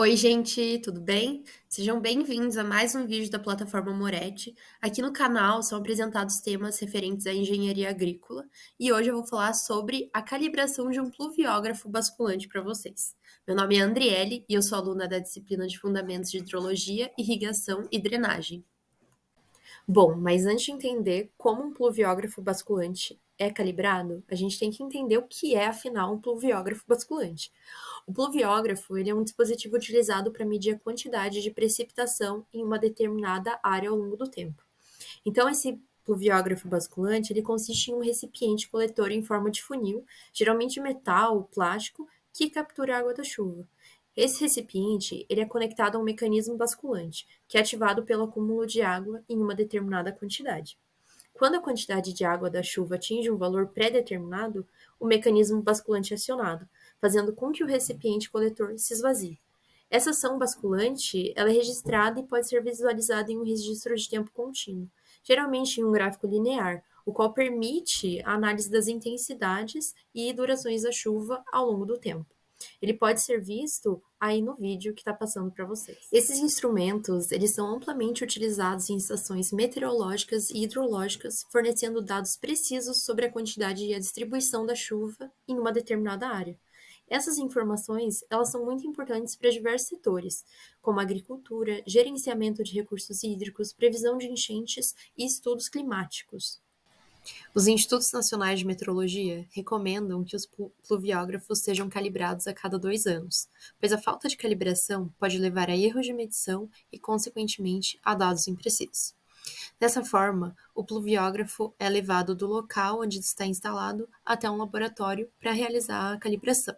Oi, gente, tudo bem? Sejam bem-vindos a mais um vídeo da plataforma Moretti. Aqui no canal são apresentados temas referentes à engenharia agrícola e hoje eu vou falar sobre a calibração de um pluviógrafo basculante para vocês. Meu nome é Andriele e eu sou aluna da disciplina de Fundamentos de Hidrologia, Irrigação e Drenagem. Bom, mas antes de entender como um pluviógrafo basculante é calibrado, a gente tem que entender o que é, afinal, um pluviógrafo basculante. O pluviógrafo, ele é um dispositivo utilizado para medir a quantidade de precipitação em uma determinada área ao longo do tempo. Então, esse pluviógrafo basculante, ele consiste em um recipiente coletor em forma de funil, geralmente de metal ou plástico, que captura a água da chuva. Esse recipiente, ele é conectado a um mecanismo basculante, que é ativado pelo acúmulo de água em uma determinada quantidade. Quando a quantidade de água da chuva atinge um valor pré-determinado, o mecanismo basculante é acionado, fazendo com que o recipiente coletor se esvazie. Essa ação basculante ela é registrada e pode ser visualizada em um registro de tempo contínuo, geralmente em um gráfico linear, o qual permite a análise das intensidades e durações da chuva ao longo do tempo. Ele pode ser visto aí no vídeo que está passando para vocês. Esses instrumentos, eles são amplamente utilizados em estações meteorológicas e hidrológicas, fornecendo dados precisos sobre a quantidade e a distribuição da chuva em uma determinada área. Essas informações, elas são muito importantes para diversos setores, como agricultura, gerenciamento de recursos hídricos, previsão de enchentes e estudos climáticos. Os Institutos Nacionais de Meteorologia recomendam que os pluviógrafos sejam calibrados a cada 2 anos, pois a falta de calibração pode levar a erros de medição e, consequentemente, a dados imprecisos. Dessa forma, o pluviógrafo é levado do local onde está instalado até um laboratório para realizar a calibração.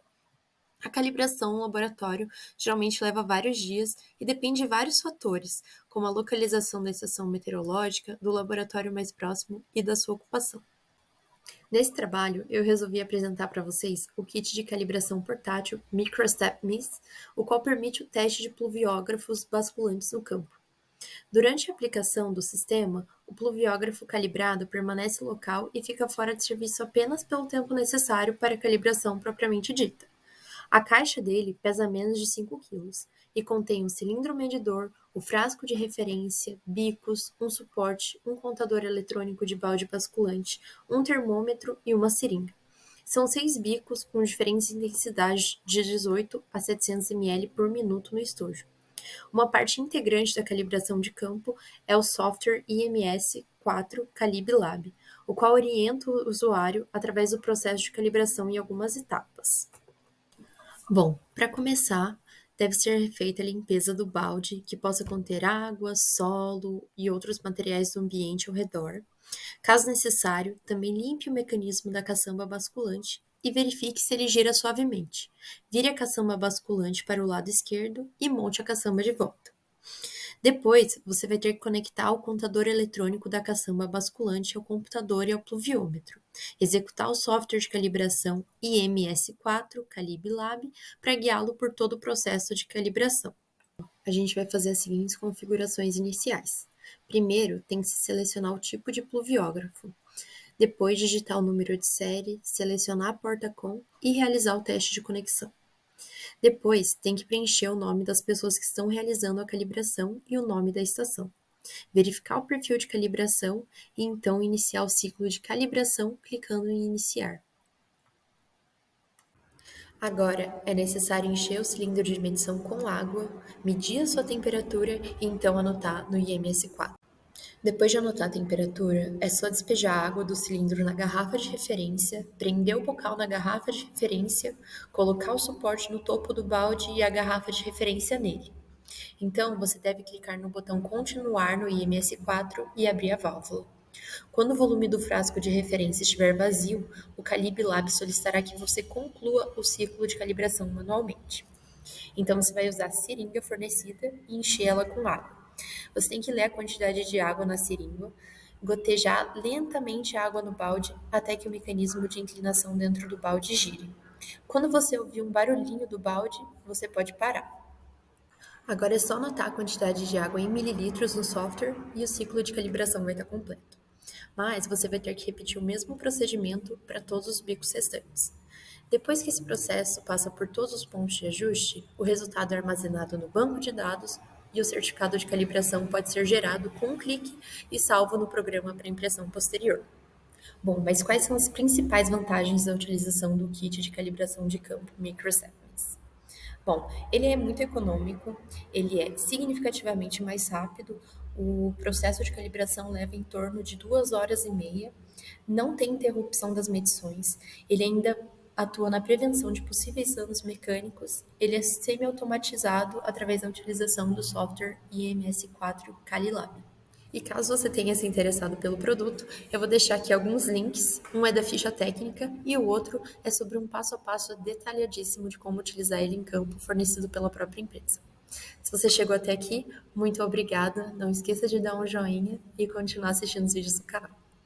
A calibração no laboratório geralmente leva vários dias e depende de vários fatores, como a localização da estação meteorológica, do laboratório mais próximo e da sua ocupação. Nesse trabalho, eu resolvi apresentar para vocês o kit de calibração portátil MicroStep MIS, o qual permite o teste de pluviógrafos basculantes no campo. Durante a aplicação do sistema, o pluviógrafo calibrado permanece local e fica fora de serviço apenas pelo tempo necessário para a calibração propriamente dita. A caixa dele pesa menos de 5 kg e contém um cilindro medidor, o frasco de referência, bicos, um suporte, um contador eletrônico de balde basculante, um termômetro e uma seringa. São 6 bicos com diferentes intensidades de 18 a 700 ml por minuto no estojo. Uma parte integrante da calibração de campo é o software IMS-4 Calib Lab, o qual orienta o usuário através do processo de calibração em algumas etapas. Bom, para começar, deve ser feita a limpeza do balde, que possa conter água, solo e outros materiais do ambiente ao redor. Caso necessário, também limpe o mecanismo da caçamba basculante e verifique se ele gira suavemente. Vire a caçamba basculante para o lado esquerdo e monte a caçamba de volta. Depois, você vai ter que conectar o contador eletrônico da caçamba basculante ao computador e ao pluviômetro. Executar o software de calibração IMS-4 Calib Lab para guiá-lo por todo o processo de calibração. A gente vai fazer as seguintes configurações iniciais. Primeiro, tem que se selecionar o tipo de pluviógrafo. Depois, digitar o número de série, selecionar a porta COM e realizar o teste de conexão. Depois, tem que preencher o nome das pessoas que estão realizando a calibração e o nome da estação. Verificar o perfil de calibração e então iniciar o ciclo de calibração clicando em iniciar. Agora, é necessário encher o cilindro de medição com água, medir a sua temperatura e então anotar no IMS-4. Depois de anotar a temperatura, é só despejar a água do cilindro na garrafa de referência, prender o bocal na garrafa de referência, colocar o suporte no topo do balde e a garrafa de referência nele. Então, você deve clicar no botão Continuar no IMS-4 e abrir a válvula. Quando o volume do frasco de referência estiver vazio, o Calib Lab solicitará que você conclua o ciclo de calibração manualmente. Então, você vai usar a seringa fornecida e encher ela com água. Você tem que ler a quantidade de água na seringa, gotejar lentamente a água no balde até que o mecanismo de inclinação dentro do balde gire. Quando você ouvir um barulhinho do balde, você pode parar. Agora é só anotar a quantidade de água em mililitros no software e o ciclo de calibração vai estar completo. Mas você vai ter que repetir o mesmo procedimento para todos os bicos restantes. Depois que esse processo passa por todos os pontos de ajuste, o resultado é armazenado no banco de dados e o certificado de calibração pode ser gerado com um clique e salvo no programa para impressão posterior. Bom, mas quais são as principais vantagens da utilização do kit de calibração de campo Microsegments? Bom, ele é muito econômico, ele é significativamente mais rápido, o processo de calibração leva em torno de 2 horas e meia, não tem interrupção das medições, ele ainda atua na prevenção de possíveis danos mecânicos, ele é semi-automatizado através da utilização do software IMS4 Calilab. E caso você tenha se interessado pelo produto, eu vou deixar aqui alguns links. Um é da ficha técnica e o outro é sobre um passo a passo detalhadíssimo de como utilizar ele em campo, fornecido pela própria empresa. Se você chegou até aqui, muito obrigada. Não esqueça de dar um joinha e continuar assistindo os vídeos do canal.